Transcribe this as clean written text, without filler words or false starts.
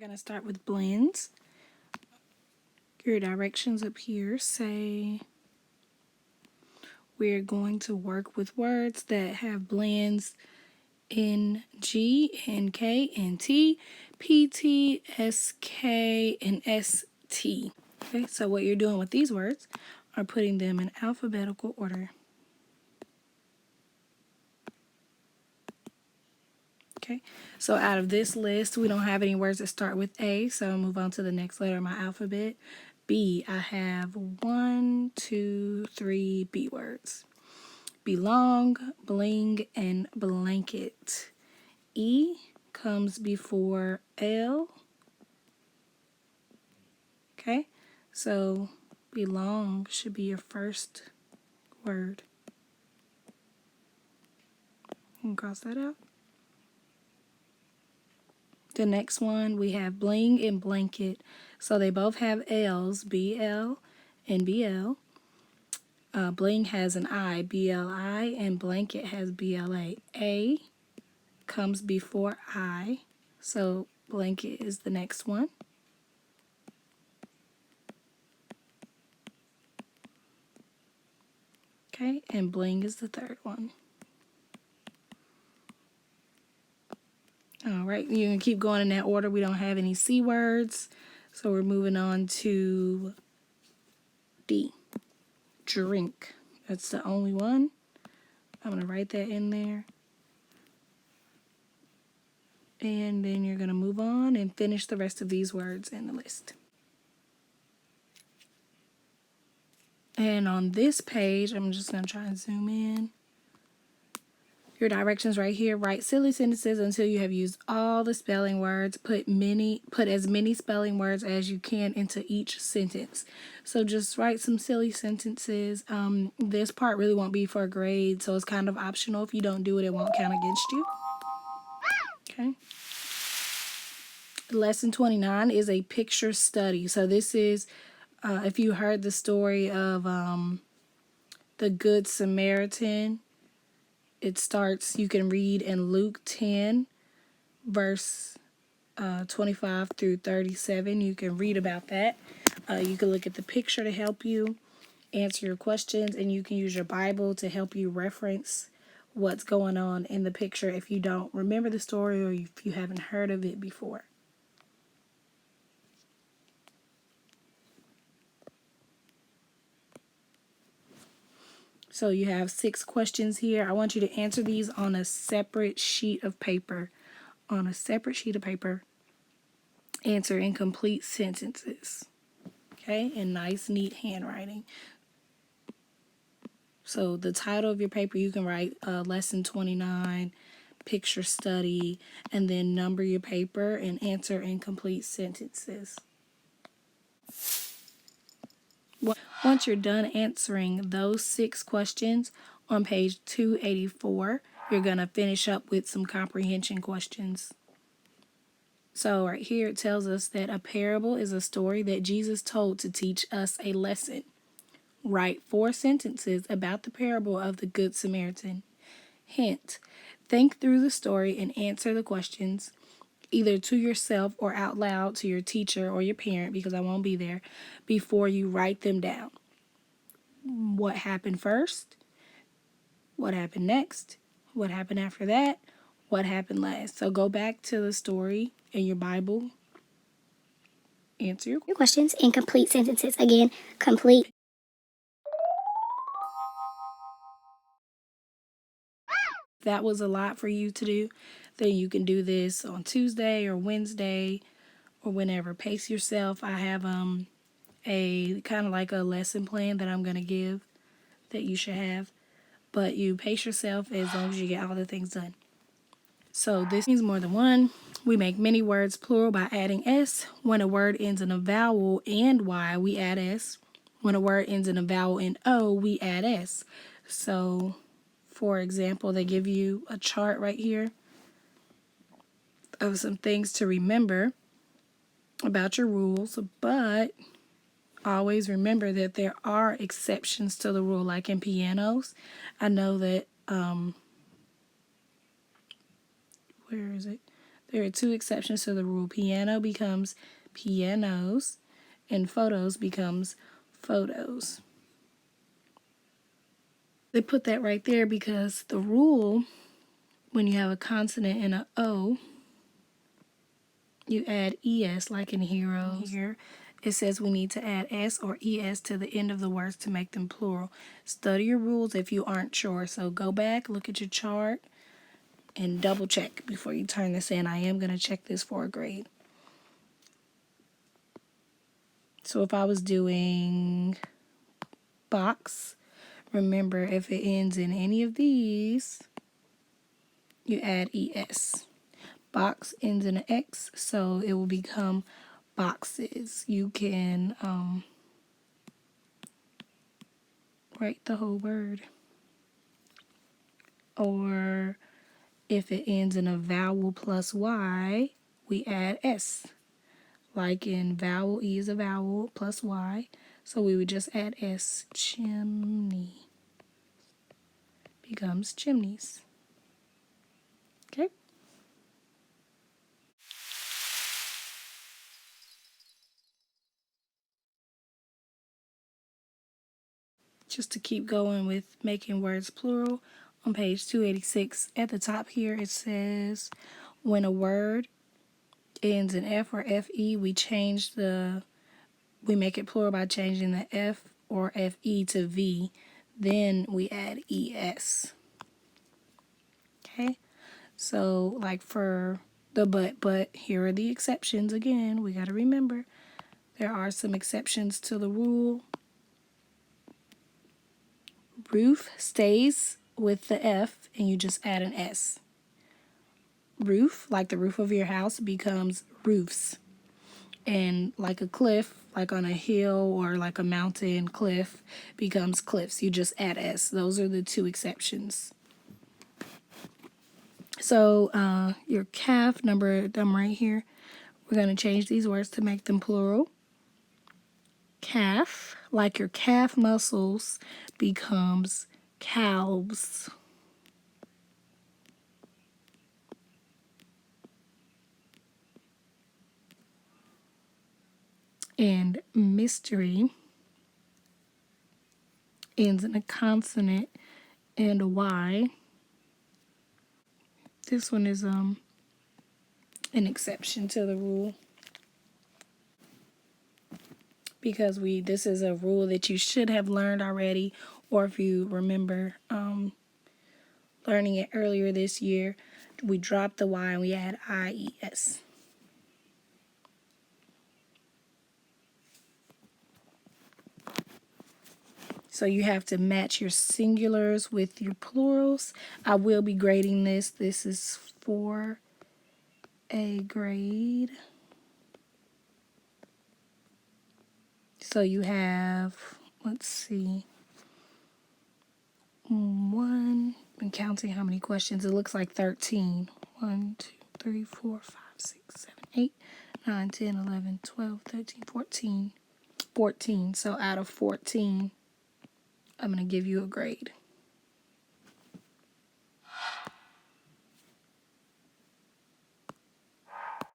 We're going to start with blends. Your directions up here say we're going to work with words that have blends in G and K and T, P, T, S, K, and S, T. Okay, so what you're doing with these words are putting them in alphabetical order. Okay, so out of this list, we don't have any words that start with A, so I'll move on to the next letter of my alphabet. B, I have 1, 2, 3 B words. Belong, bling, and blanket. E comes before L. Okay, so belong should be your first word. You can cross that out. The next one, we have bling and blanket. So they both have L's, BL and BL. Bling has an I, BLI, and blanket has BLA. A comes before I, so blanket is the next one. Okay, and bling is the third one. All right, you can keep going in that order. We don't have any C words, so we're moving on to D. Drink. That's the only one. I'm going to write that in there. And then you're going to move on and finish the rest of these words in the list. And on this page, I'm just going to try and zoom in. Your directions right here. Write silly sentences until you have used all the spelling words. Put as many spelling words as you can into each sentence. So just write some silly sentences. This part really won't be for a grade, so it's kind of optional. If you don't do it, it won't count against you. Okay. Lesson 29 is a picture study. So this is, if you heard the story of the Good Samaritan, it starts, you can read in Luke 10, verse 25 through 37. You can read about that. You can look at the picture to help you answer your questions, and you can use your Bible to help you reference what's going on in the picture if you don't remember the story or if you haven't heard of it before. So you have 6 questions here. I want you to answer these on a separate sheet of paper. On a separate sheet of paper. Answer in complete sentences. Okay? In nice, neat handwriting. So the title of your paper, you can write Lesson 29, Picture Study, and then number your paper and answer in complete sentences. Once you're done answering those 6 questions on page 284, you're going to finish up with some comprehension questions. So right here it tells us that a parable is a story that Jesus told to teach us a lesson. Write 4 sentences about the parable of the Good Samaritan. Hint: think through the story and answer the questions, either to yourself or out loud to your teacher or your parent, because I won't be there, before you write them down. What happened first? What happened next? What happened after that? What happened last? So go back to the story in your Bible. Answer your questions in complete sentences. Again, complete. That was a lot for you to do, then you can do this on Tuesday or Wednesday or whenever. Pace yourself. I have a kind of like a lesson plan that I'm going to give that you should have, but you pace yourself as long as you get all the things done. So this means more than one. We make many words plural by adding S. When a word ends in a vowel and Y, we add S. When a word ends in a vowel and O, we add S. So, for example, they give you a chart right here of some things to remember about your rules, but always remember that there are exceptions to the rule, like in pianos. I know that, where is it? There are two exceptions to the rule. Piano becomes pianos, and photos becomes photos. They put that right there because the rule, when you have a consonant and an O, you add ES like in heroes. Here it says we need to add S or ES to the end of the words to make them plural. Study your rules if you aren't sure. So go back, look at your chart, and double check before you turn this in. I am going to check this for a grade. So if I was doing box, remember if it ends in any of these, you add ES. Box ends in an X, so it will become boxes. You can write the whole word. Or if it ends in a vowel plus Y, we add S. Like in vowel, E is a vowel plus Y, so we would just add S. Chimney becomes chimneys. Okay? Just to keep going with making words plural, on page 286 at the top here it says when a word ends in F or FE, we make it plural by changing the F or FE to V. Then we add ES. Okay? So like for the but here are the exceptions again. We got to remember there are some exceptions to the rule. Roof stays with the F and you just add an S. Roof, like the roof of your house, becomes roofs. And like a cliff, like on a hill or like a mountain cliff, becomes cliffs. You just add S. Those are the two exceptions. So your calf, number them right here, we're going to change these words to make them plural. Calf, like your calf muscles, becomes calves. And mystery ends in a consonant and a Y. This one is an exception to the rule because this is a rule that you should have learned already, or if you remember learning it earlier this year, we drop the Y and we add IES. So you have to match your singulars with your plurals. I will be grading this. This is for a grade. So you have, let's see, I'm counting how many questions. It looks like 13. 1, 2, 3, 4, 5, 6, 7, 8, 9, 10, 11, 12, 13, 14. 14. So out of 14, I'm going to give you a grade.